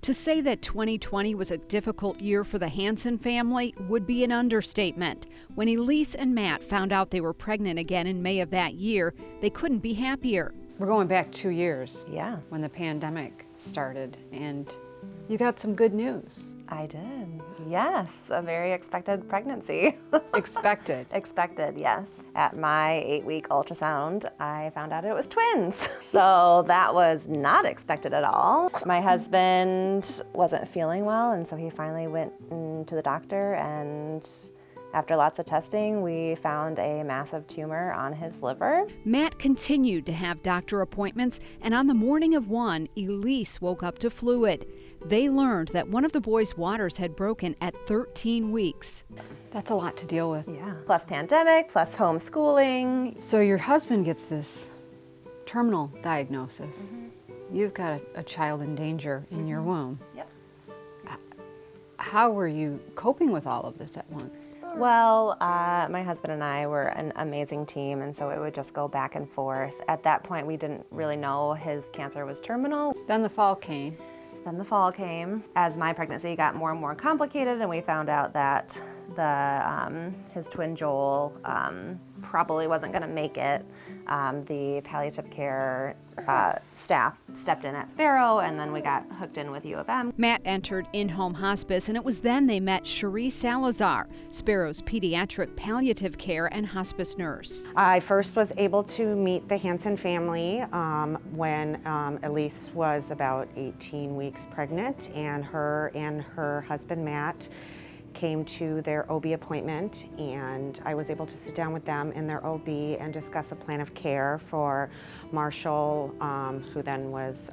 To say that 2020 was a difficult year for the Hansen family would be an understatement. When Elise and Matt found out they were pregnant again in May of that year, they couldn't be happier. We're going back 2 years. Yeah. When the pandemic started, and you got some good news. I did. Yes, a very expected pregnancy. Expected. Expected, yes. At my 8-week ultrasound, I found out it was twins. So that was not expected at all. My husband wasn't feeling well, and so he finally went to the doctor, and after lots of testing, we found a massive tumor on his liver. Matt continued to have doctor appointments, and on the morning of one, Elise woke up to fluid. They learned that one of the boys' waters had broken at 13 weeks. That's a lot to deal with. Yeah. Plus pandemic, plus homeschooling. So your husband gets this terminal diagnosis. You've got a child in danger in your womb. Yep. How were you coping with all of this at once? Well, my husband and I were an amazing team, and so it would just go back and forth. At that point, we didn't really know his cancer was terminal. Then the fall came. Then the fall came. As my pregnancy got more and more complicated, and we found out that his twin Joel probably wasn't going to make it, the palliative care staff stepped in at Sparrow, and then we got hooked in with U of M. Matt entered in-home hospice, and it was then they met Cherie Salazar, Sparrow's pediatric palliative care and hospice nurse. I first was able to meet the Hansen family when Elise was about 18 weeks pregnant, and her husband Matt came to their OB appointment, and I was able to sit down with them in their OB and discuss a plan of care for Marshall, who then was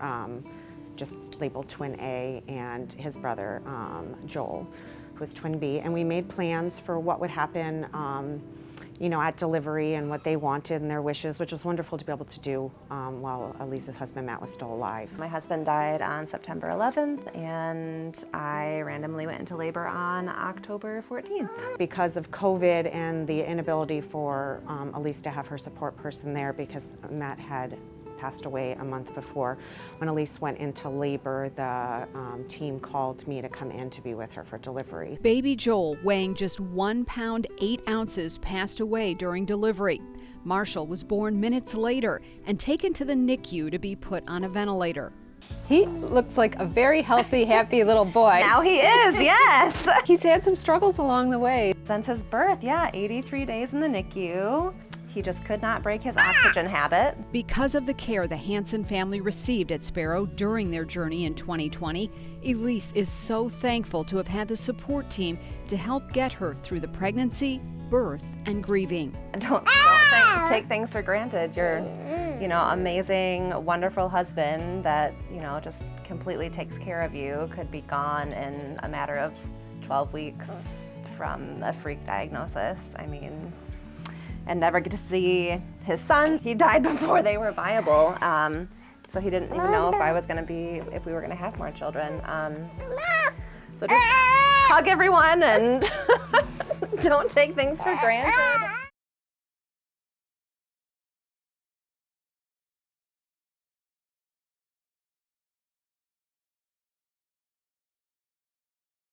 just labeled twin A, and his brother Joel, who was twin B. And we made plans for what would happen at delivery and what they wanted and their wishes, which was wonderful to be able to do while Elise's husband Matt was still alive. My husband died on September 11th, and I randomly went into labor on October 14th. Because of COVID and the inability for Elise to have her support person there, because Matt had passed away a month before, when Elise went into labor, the team called me to come in to be with her for delivery. Baby Joel, weighing just 1 pound 8 ounces, passed away during delivery. Marshall was born minutes later and taken to the NICU to be put on a ventilator. He looks like a very healthy, happy little boy. Now he is, yes. He's had some struggles along the way. Since his birth, 83 days in the NICU. He just could not break his oxygen habit. Because of the care the Hansen family received at Sparrow during their journey in 2020, Elise is so thankful to have had the support team to help get her through the pregnancy, birth, and grieving. Don't take things for granted. Your, amazing, wonderful husband that, just completely takes care of you could be gone in a matter of 12 weeks from a freak diagnosis. And never get to see his son. He died before they were viable. So he didn't even know if we were gonna have more children. So just hug everyone and don't take things for granted.